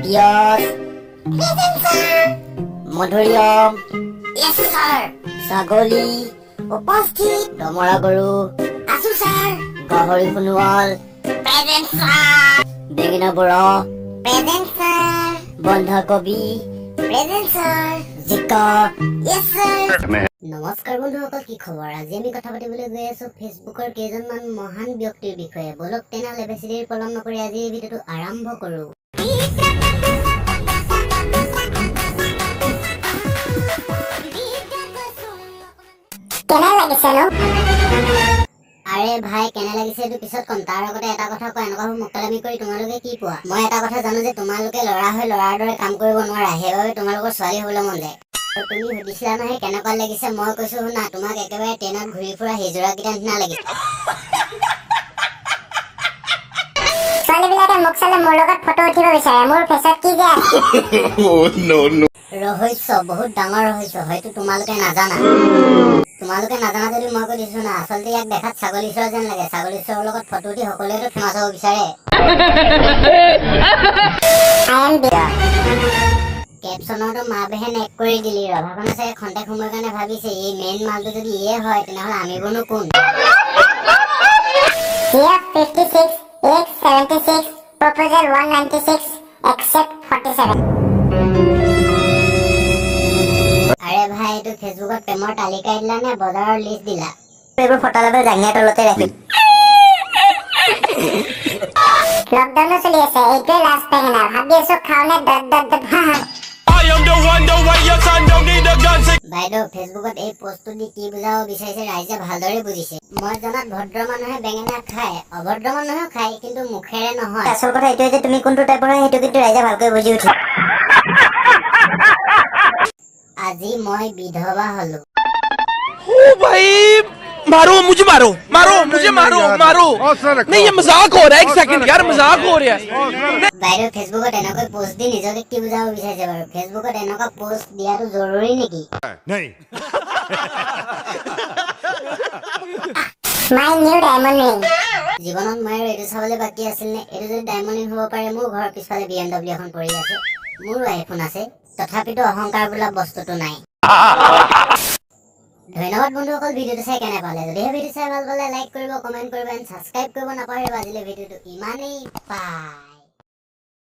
পিয়জ মধুৰিয়ম ছাগলী উপস্থিত দমৰা গৰু আছো ছাৰ গাহৰি সোণোৱাল বেঙেনা বৰা বন্ধাকবি জিকা নমস্কাৰ বন্ধুসকল, কি খবৰ? আজি আমি কথা পাতিবলৈ গৈ আছো ফেচবুকৰ কেইজনমান মহান ব্যক্তিৰ বিষয়ে। বলক তেনেহলে বেছি দেৰি পলম নকৰি আজি এই ভিডিঅ'টো আৰম্ভ কৰো। আৰে ভাই, কেনে লাগিছে এইটো পিছত কম। তাৰ আগতে এটা কথা কয়, এনেকুৱা মোকালামি কৰি তোমালোকে কি পোৱা? মই এটা কথা জানো যে তোমালোকে ল'ৰা হৈ ল'ৰাৰ দৰে কাম কৰিব নোৱাৰা, সেইবাবে তোমালোকৰ ছোৱালী হবলৈ মন যায়। তুমি সুধিছিলা নহয় কেনেকুৱা লাগিছে, মই কৈছো শুনা, তোমাক একেবাৰে ট্ৰেইনত ঘূৰি ফুৰা হিজৰাকেইটা নিচিনা লাগিছে। ছোৱালীবিলাকে মোক চালে মোৰ লগত ফটো উঠিব বিচাৰে, মোৰ ফেচত কি যে আছে। ৰহস্য, বহুত ডাঙৰ ৰহস্য, হয়তো তোমালোকে নাজানা। তোমালোকে নাজানা যদি মই কৈ দিছো না, আচলতে ইয়াক দেখাত ছাগলীশ্বৰ যেন লাগে। ছাগলীশ্বৰৰ লগত ফটো উঠি সকলোৱেতো ফেমাছ হ'ব বিচাৰে। কেপচনতো মা-বেহেন এক কৰি দিলি। ৰভাখনে চাগে খন্তেক সময়ৰ কাৰণে ভাবিছে এই মেইন মালটো যদি ইয়ে হয় তেনেহ'লে আমিবোৰনো কোন? Proposal 196, accept 47. আৰে ভাই, এইটো ফেচবুকত প্ৰেমৰ তালিকা দিলা নে বজাৰৰ লিষ্ট দিলা? এইবোৰ ফটালাবে জাঙিয়া তলতে ৰাখিম। লকডাউনো চলি আছে, এইটোৱে লাষ্ট পেগেনা। ভাবি আছো খাওনে বাইদেউ, ফেচবুকত এই পোষ্টটো দি কি বুজাব বিচাৰিছে ৰাইজে ভালদৰে বুজিছে। মই জনাত ভদ্ৰ মানুহে বেঙেনা খায়, অভদ্ৰ মানুহেও খায়, কিন্তু মুখেৰে নহয়। আচল কথা এইটোৱে যে তুমি কোনটো টাইপৰ হয় সেইটো কিন্তু ৰাইজে ভালকৈ বুজি উঠে। আজি মই বিধৱা হলো। ओ भाई मारो मुझे, मारो मारो मुझे, मारो मारो। नहीं, ये मजाक हो रहा है। एक सेकंड यार, मजाक हो रहा है। বাইদেউ, ফেচবুকত এনেকৈ পোষ্ট দি নিজকে কি বুজাব বিচাৰিছে বাৰু? ফেচবুকত এনেকুৱা পোষ্ট দিয়াটো জৰুৰী নেকি? My new diamond ring. জীৱনত মই আৰু এইটো চাবলৈ বাকী আছিল নে? এইটো যদি ডায়মণ্ড ৰিং হ'ব পাৰে, মোৰ ঘৰৰ পিছফালে BMW এখন পৰি আছে, মোৰো আইফোন আছে, তথাপিতো অহংকাৰ বোলা বস্তুটো নাই। ধন্যবাদ বন্ধুসকল, ভিডিঅ'টো চাই কেনে পালে? যদিহে ভিডিঅ' চাই ভাল পালে লাইক কৰিব, কমেণ্ট কৰিব, এণ্ড ছাবস্ক্ৰাইব কৰিব নাপাহৰিব। আজিলৈ ভিডিঅ'টো ইমানেই, বাই।